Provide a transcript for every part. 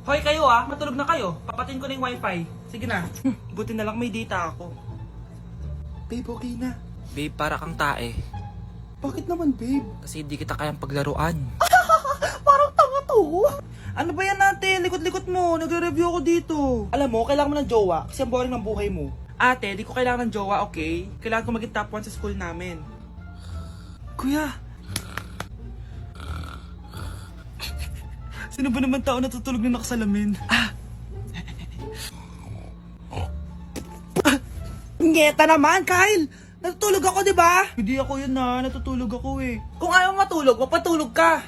Hoy kayo matulog na kayo. Papatin ko na yung wifi. Sige na. Buti na lang may data ako. Babe, okay na. Babe, para kang tae. Bakit naman, babe? Kasi hindi kita kayang paglaruan. Parang tanga to. Ano ba yan ate? Likot-likot mo. Nagre-review ako dito. Alam mo, kailangan mo ng jowa kasi ang boring ng buhay mo. Ate, di ko kailangan ng jowa, okay? Kailangan ko maging top 1 sa school namin. Kuya! Sino ba naman tao natutulog na nakasalamin? Ngeta naman, Kyle! Natutulog ako, di ba? Hindi ako yun natutulog ako eh. Kung ayaw matulog, magpatulog ka.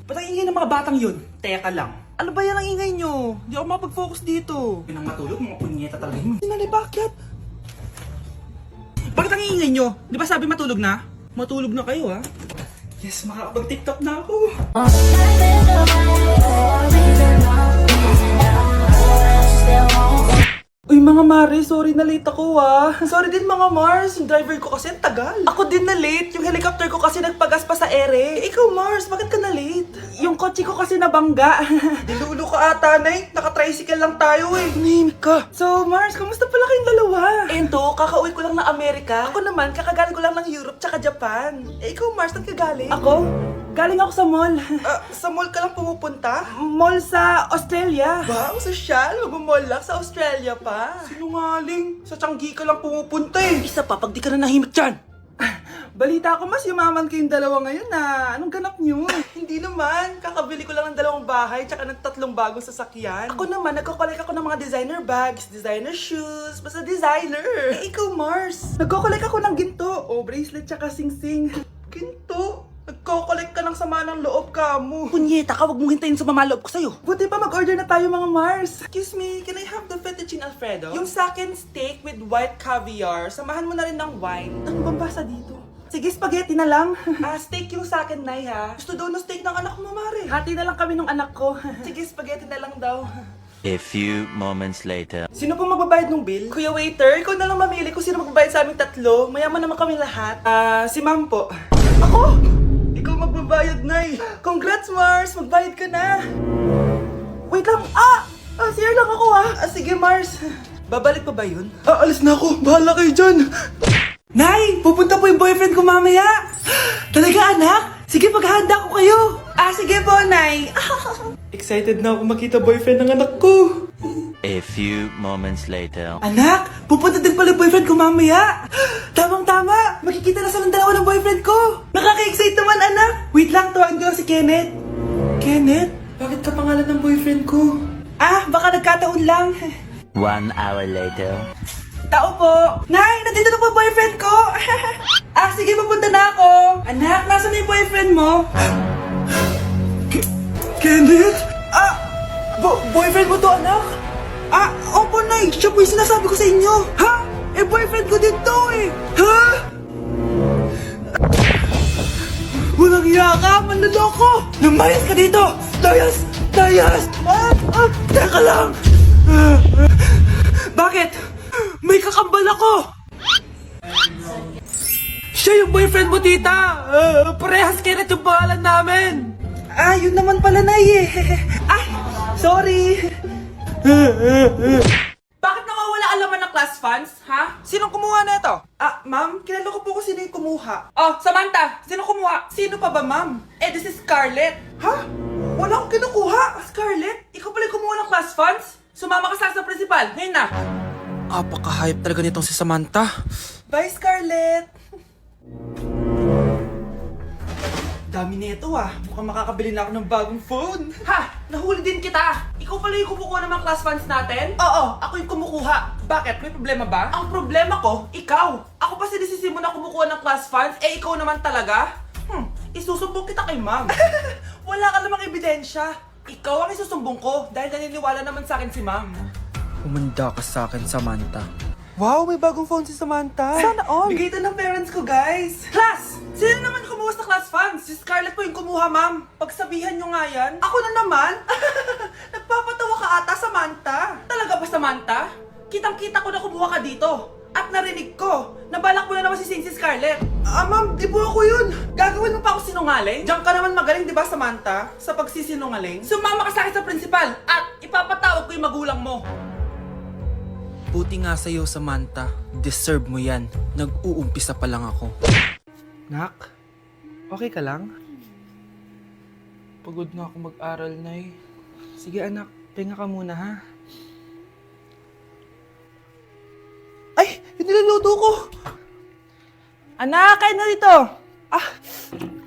Ba't ang ingay ng mga batang yun? Teka lang. Ano ba yan ang ingay nyo? Hindi ako mapag-focus dito. Pinang matulog, mga punyeta talaga yun. Sinali, bakit? Bakit ang ingay nyo? Di ba sabi matulog na? Matulog na kayo Yes, makakapag-tiktok na ako. Uy mga Mare, sorry na late ako Sorry din mga Mars, yung driver ko kasi ang tagal. Ako din na late. Yung helicopter ko kasi nagpagas pa sa ere. Ikaw Mars, bakit ka na late? Yung kotse ko kasi nabangga. Dilulo ka ata, Nay. Naka-tricycle lang tayo eh. Name ka. So Mars, kamusta pala kayong dalawa? Ento, kakauwi ko lang ng Amerika. Ako naman, kakagaling ko lang ng Europe tsaka Japan. Ikaw Mars, saan ka galing? Ako? Galing ako sa mall. Sa mall ka lang pumupunta? Mall sa Australia. Wow, sosyal. Mag-mall lang sa Australia pa. Sinungaling. Sa Changi ka lang pumupunta eh. Isa pa, pag di ka na nahimik dyan. Balita ko mas yumaman kayong dalawa ngayon Anong ganap nyo? Hindi naman. Kakabili ko lang ng 2 bahay tsaka ng 3 bagong sasakyan. Ako naman, nagko-collect ako ng mga designer bags, designer shoes, basta designer. Ikaw, Mars. Nagko-collect ako ng ginto. Bracelet tsaka sing-sing. Ginto. Nagko-collect ka ng sama ng loob ka mo. Punyeta ka, wag mong hintayin sumama loob ko sa'yo. Buti pa mag-order na tayo mga Mars. Excuse me, can I have the fettuccine Alfredo? Yung sa akin steak with white caviar, samahan mo na rin ng wine. Ano bang basa dito? Sige, spaghetti na lang. Steak yung sa akin, Nay, ha? Gusto daw ng steak ng anak mo, Mare. Hati na lang kami ng anak ko. Sige, spaghetti na lang daw. A few moments later. Sino po magbabayad ng bill? Kuya waiter, ikaw na lang mamili kung sino magbabayad sa aming 3. Mayaman naman kami lahat. Si ma'am po. Ako? Ikaw magbabayad, Nay. Congrats, Mars! Magbayad ka na. Wait lang. CR lang ako Sige, Mars. Babalik pa ba yun? Alis na ako. Bahala kayo dyan. Nay! Pupunta po yung boyfriend ko mamaya! Talaga, anak? Sige, paghahanda ko kayo! Sige po, Nay! Excited na ako makita boyfriend ng anak ko! A few moments later. Anak! Pupunta din pala yung boyfriend ko mamaya! Tamang-tama! Makikita na silang dalawa ng boyfriend ko! Nakaka-excite naman, anak! Wait lang, tawagin ko lang si Kenneth. Kenneth? Bakit ka pangalan ng boyfriend ko? Baka nagkataon lang. 1 hour later. Tao po! Nay! Nandito na po boyfriend ko! Sige, papunta na ako! Anak, nasa na yung boyfriend mo? Kenneth? Boyfriend mo to, anak? Opo, Nay! Siya po yung sinasabi ko sa inyo! Ha? Boyfriend ko din to eh! Ha? Walang iya ka! Manloloko! Lumayas ka dito! Layas! Layas! Teka lang! Bakit? May kakambal ako! Siya yung boyfriend mo, tita! Parehas Kenneth yung pangalan namin! Yun naman pala, Nay eh! Sorry! Bakit nakawala ang laman ng class funds, ha? Sinong kumuha na ito? Ma'am, kilala ko po kung sino yung kumuha. Samantha! Sino kumuha? Sino pa ba, ma'am? This is Scarlett. Ha? Wala akong kinukuha! Scarlett? Ikaw pala yung kumuha ng class funds? Sumama ka sa principal, ngayon na! Apaka-hype talaga nitong si Samantha. Bye, Scarlett! Dami nito Mukhang makakabili na ako ng bagong phone. Ha! Nahuli din kita! Ikaw pala yung kumukuha ng mga class funds natin? Oo, ako yung kumukuha. Bakit? May problema ba? Ang problema ko, ikaw! Ako pa sinisisi mo na kumukuha ng class funds, ikaw naman talaga? Isusumbong kita kay ma'am. Wala ka namang ebidensya. Ikaw ang isusumbong ko dahil naniniwala naman sa akin si ma'am. Umanda ka sa akin, Samantha. Wow, may bagong phone si Samantha. Sana all. Bigay ito ng parents ko, guys. Class! Sino naman kumuha sa class funds? Si Scarlett po yung kumuha, ma'am. Pagsabihan nyo nga yan. Ako na naman? Nagpapatawa ka ata, Samantha. Talaga ba, Samantha? Kitang-kita ko na kumuha ka dito. At narinig ko, nabalak mo na naman si Scarlett. Ma'am, di po ako yun. Gagawin mo pa ako sinungaling? Diyan ka naman magaling, di ba, Samantha? Sa pagsisinungaling? Sumama ka sa akin sa principal at magulang mo. Buti nga sa'yo, Samantha. Deserve mo yan. Nag-uumpisa pa lang ako. Nak, okay ka lang? Pagod na ako mag-aral, Nay. Sige anak, pahinga ka muna ha. Ay! Yung niluluto ko! Anak, kain na dito! Ah!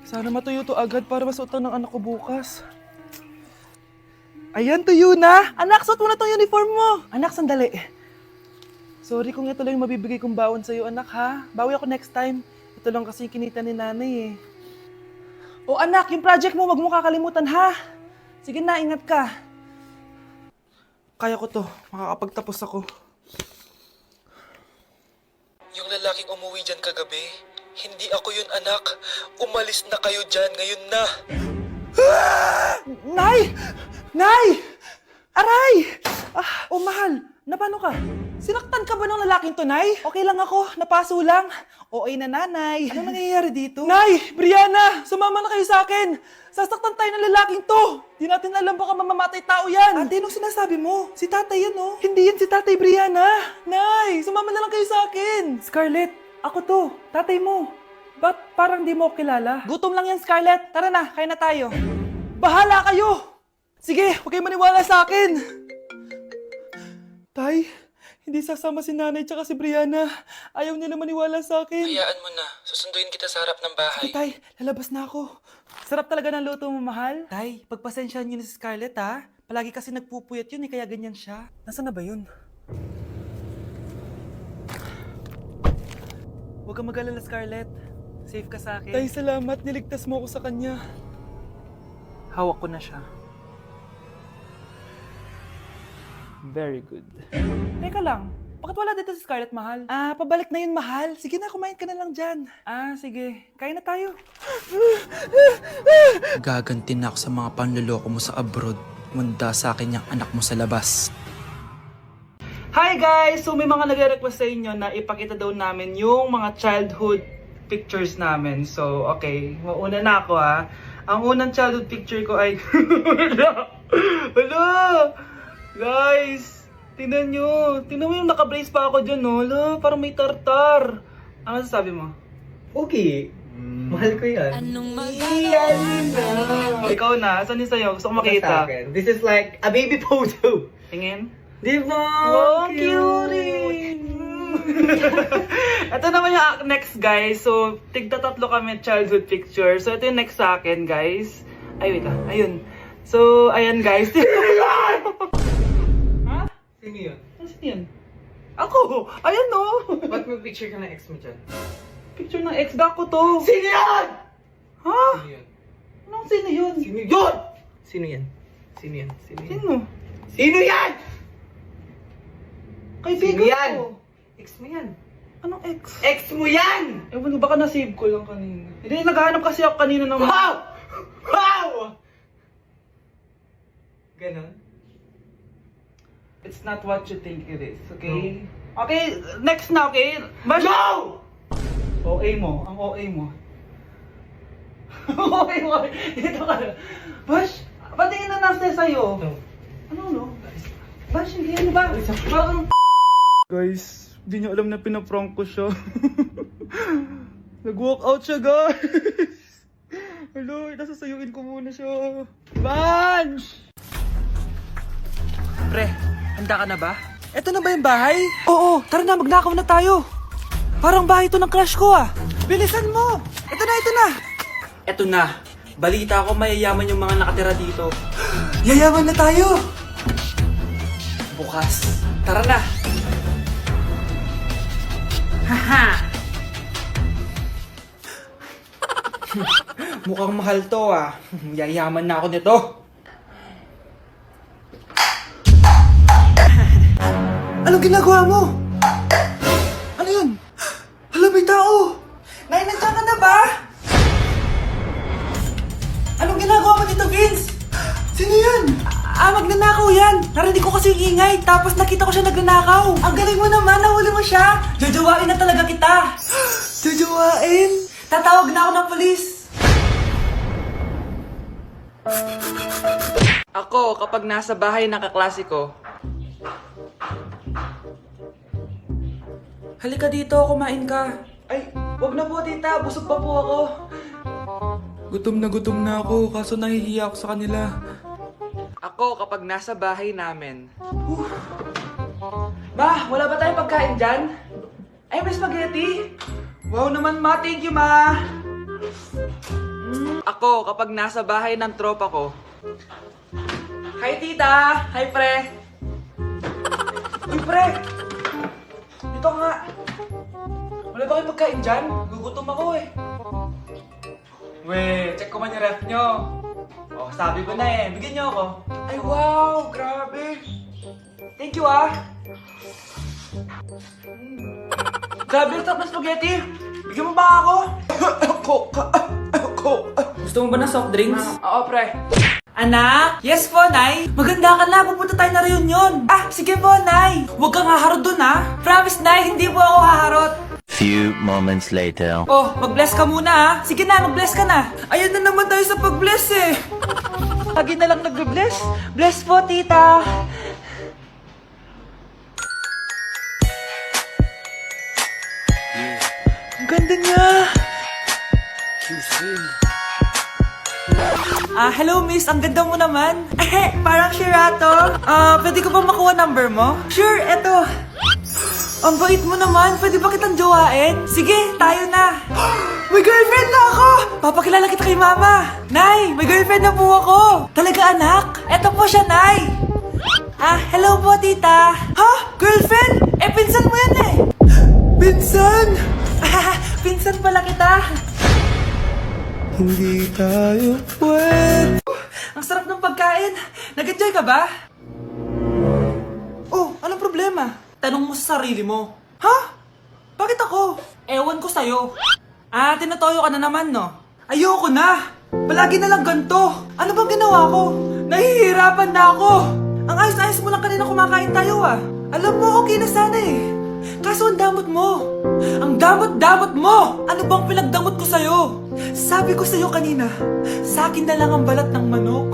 Sana matuyo to agad para masuotan ng anak ko bukas. Ayan, tuyo na! Anak, suot mo na tong uniform mo! Anak, sandali. Sorry kung ito lang yung mabibigay kong bawon sa'yo, anak ha. Bawi ako next time. Ito lang kasi yung kinita ni nanay eh. O anak, yung project mo, wag mo kakalimutan ha. Sige na, ingat ka. Kaya ko to, makakapagtapos ako. Yung lalaking umuwi dyan kagabi, hindi ako yun, anak. Umalis na kayo dyan ngayon na. Nay! Nay! Aray! Ah, oh mahal, napano ka? Sinaktan ka ba ng lalaking to, Nay? Okay lang ako, napaso lang. Okay na, nanay. Ano nangyayari dito? Nay! Brianna! Sumama na kayo sa akin! Sasaktan tayo ng lalaking to! Di natin alam baka mamamatay tao yan! Ate, anong sinasabi mo? Si tatay yan, oh. Hindi yan si tatay, Brianna! Nay! Sumama na lang kayo sa akin! Scarlett, ako to. Tatay mo. Ba't parang di mo ako kilala? Gutom lang yan, Scarlett. Tara na, kain na tayo. Bahala kayo! Sige, huwag kayo maniwala sa akin! Tay, hindi sasama si nanay tsaka si Brianna. Ayaw nila maniwala sa akin. Hayaan mo na. Susunduin kita sa harap ng bahay. Sige, Tay, lalabas na ako. Sarap talaga ng luto mo, mahal. Tay, pagpasensyahan niyo na si Scarlett, ha? Palagi kasi nagpupuyat yun, kaya ganyan siya. Nasaan na ba yun? Huwag kang mag-alala, Scarlett. Safe ka sa akin. Tay, salamat. Niligtas mo ako sa kanya. Hawak ko na siya. Very good. Teka lang, bakit wala dito si Scarlett, mahal? Ah, pabalik na yun, mahal. Sige na, kumain ka na lang dyan. Ah, sige. Kain na tayo. Gaganti na ako sa mga panluloko mo sa abroad. Munda sa akin yung anak mo sa labas. Hi guys! So may mga nagre-request sa inyo na ipakita daw namin yung mga childhood pictures namin. So, okay. Mauna na ako ha. Ang unang childhood picture ko ay... Hala! Guys! Tingnan nyo. Tingnan mo yung naka-brace pa ako dyan, no? Hala, parang may tartar. Ano sasabi mo? Okay. Mahal ko yan. Ikaw na. Saan yung sa'yo? Gusto ko Sa makita. akin. This is like a baby photo. Tingin. Di ba? Wow, cute! Ito naman yung next, guys. So, tigta-tatlo kami childhood picture. So, ito yung next sa akin, guys. Ay, wait lang. Ayun. So, ayan, guys. Ha? Sino yun? Ano yun? Ako! Ayan, no! Ba't may picture ka ng ex mo dyan? Picture ng ex-back ko to. Sino yan? Ha? Sino yun? Anong sino yun? Sino yun? Sino yan? Sino yan? Sino yan? Sino? Sino yan? Kaibigan Sino yan? ko. Ex mo yan. Anong ex? Ex mo yan! Ewan ko, baka na-save ko lang kanina. Hindi, naghahanap kasi ako kanina ng... Wow! Wow! Ganon? It's not what you think it is, okay? Okay, next na, okay? Bash! No! OA mo, ang OA mo. OA mo, dito ka na. Bash, patingin na nasa sa'yo. No. Ano? Bash, hindi ano ba? Parang... Guys, hindi niyo alam na pinaprank ko siya. Nag-walk out siya, guys. Hello, nasasayuin ko muna siya. Bansh! Pre, handa ka na ba? Eto na ba yung bahay? Oo, tara na, magnakaw na tayo. Parang bahay to ng crush ko ah. Bilisan mo! Ito na, ito na! Eto na. Balita ko mayayaman yung mga nakatira dito. Yayaman na tayo! Bukas. Tara na. Haha! Mukhang mahal to ah. Yayaman na ako nito. Anong ginagawa mo? Ano yun? Hala, may tao! Nay, nandiyan ka na ba? Anong ginagawa mo dito, Vince? Sino yun? Magnanakaw yan! Narinig ko kasi yung ingay, tapos nakita ko siya nagnanakaw. Ang galing mo naman, nahuli mo siya! Jojowain na talaga kita! Jojowain? Tatawag na ako ng polis! Ako, kapag nasa bahay ng kaklase ko, Halika dito, kumain ka. Ay, wag na po tita, busog pa po ako. Gutom na ako, kaso nahihiya ako sa kanila. Ako kapag nasa bahay namin. Ma, wala ba tayong pagkain dyan? Ay, may spaghetti? Wow naman ma, thank you ma! Ako kapag nasa bahay ng tropa ko. Hi tita! Hi pre! Uy pre! Dito nga! Wala ba kayong pagkain dyan? Gugutom ako eh. Weh, check ko man yung ref nyo. Oh, sabi ko na eh. Bigyan nyo ako. Ay, wow! Grabe! Thank you ah! Grabe, ang sarap na spaghetti! Bigyan mo ba ako? Gusto mo ba ng soft drinks? Oo, pre. Anak? Yes po, Nay. Maganda ka na. Pupunta tayo na reunion. Ah, sige po, Nay. Huwag kang haharot dun, ha? Promise, Nay. Hindi po ako haharot. Few moments later. Oh, mag-bless ka muna, ha? Sige na, mag-bless ka na. Ayan na naman tayo sa pag-bless, eh. Lagi na lang nag-bless. Bless po, tita. Ang ganda niya. Hello miss, ang ganda mo naman. Parang Shirato. Pwede ko ba makuha number mo? Sure, eto. Ang bait mo naman, pwede ba kitang jowain? Sige, tayo na. May girlfriend na ako! Papakilala kita kay mama. Nay, may girlfriend na po ako. Talaga anak? Eto po siya, Nay. Hello po tita. Ha? Girlfriend? Pinsan mo yan eh. Pinsan? Pinsan pala kita. Hindi tayo pwede. Ang sarap ng pagkain. Nag-enjoy ka ba? Oh, anong problema? Tanong mo sa sarili mo. Ha? Bakit ako? Ewan ko sa'yo. Tinatoyo ka na naman, no? Ayoko na! Palagi na lang ganito. Ano bang ginawa ko? Nahihirapan na ako. Ang ayos-ayos mo lang kanina kumakain tayo, ah. Alam mo, okay na sana eh. Kaso ang damot mo. Ang damot-damot mo! Ano bang pinagdamot ko sa'yo? Sabi ko sa'yo kanina, sa akin na lang ang balat ng manok.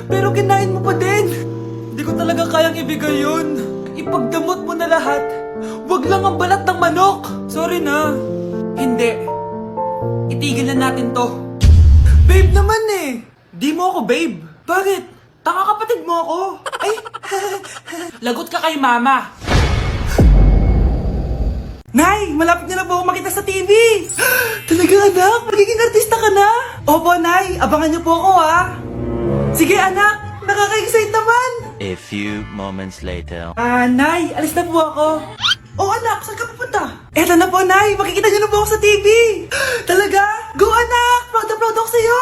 Pero kinain mo pa din. Hindi ko talaga kayang ibigay yun. Ipagdamot mo na lahat. Wag lang ang balat ng manok. Sorry na. Hindi. Itigil na natin to. Babe naman eh. Di mo ako babe. Bakit? Taka kapatid mo ako. Ay, lagot ka kay mama. Nay, malapit na po ako makita sa TV! Talaga anak? Magiging artista ka na? Opo, Nay. Abangan niyo po ako, ha? Sige, anak. Nakaka-excite naman. A few moments later. Nay. Alis na po ako. Oh, anak. Saan ka pupunta? Eto na po, Nay. Makikita niyo na po ako sa TV. Talaga? Go, anak. Proud na proud ako sa'yo.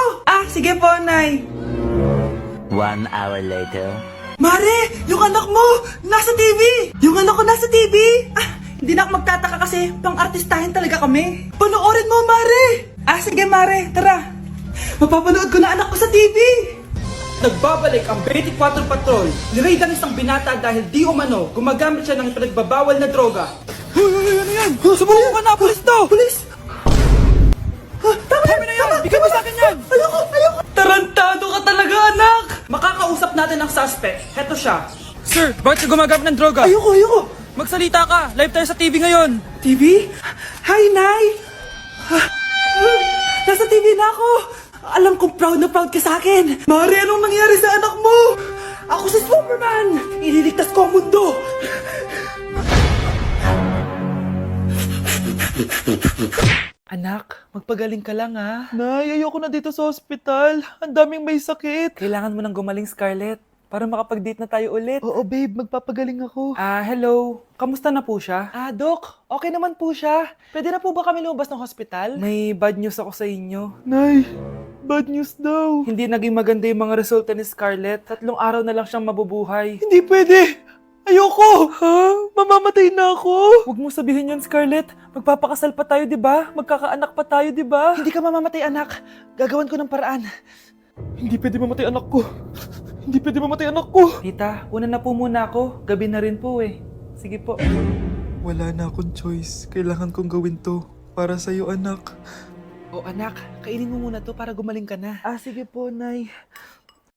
Sige po, Nay. 1 hour later. Mare, yung anak mo, nasa TV. Yung anak ko nasa TV. Hindi na ako magtataka kasi pang-artistahin talaga kami. Panoorin mo, Mare! Sige, Mare. Tara. Mapapanood ko na anak ko sa TV. Nagbabalik ang 24 Patrol. Niraid ang isang binata dahil di umano gumagamit siya ng pinagbabawal na droga. Ano yan? Subukan ka na, pulis to! Pulis! Tama na yan! Bigyan mo sa akin yan! Ayoko! Tarantado ka talaga, anak! Makakausap natin ang suspect. Heto siya. Sir, bakit ka gumagamit ng droga? Ayoko! Magsalita ka! Live tayo sa TV ngayon! TV? Hi, Nay! Nasa TV na ako! Alam kong proud na proud ka sa akin! Mare, anong nangyari sa anak mo? Ako si Superman! Ililigtas ko ang mundo! Anak, magpagaling ka lang ha. Nay, ayoko na dito sa ospital. Ang daming may sakit. Kailangan mo nang gumaling, Scarlett. Para makapag-date na tayo ulit. Oo, babe. Magpapagaling ako. Hello. Kamusta na po siya? Doc. Okay naman po siya. Pwede na po ba kami lumabas ng hospital? May bad news ako sa inyo. Nay, bad news daw. Hindi naging maganda yung mga resulta ni Scarlett. 3 araw na lang siyang mabubuhay. Hindi pwede. Ayoko. Mamamatay na ako. Huwag mo sabihin yun, Scarlett. Magpapakasal pa tayo, di ba? Magkakaanak pa tayo, di ba? Hindi ka mamamatay, anak. Gagawan ko ng paraan. Hindi pwede mamatay anak ko. Hindi pwede mamatay anak ko. Tita, una na po muna ako. Gabi na rin po eh. Sige po. Wala na akong choice. Kailangan kong gawin to. Para sa'yo, anak. O anak, kainin mo muna to para gumaling ka na. Sige po, Nay.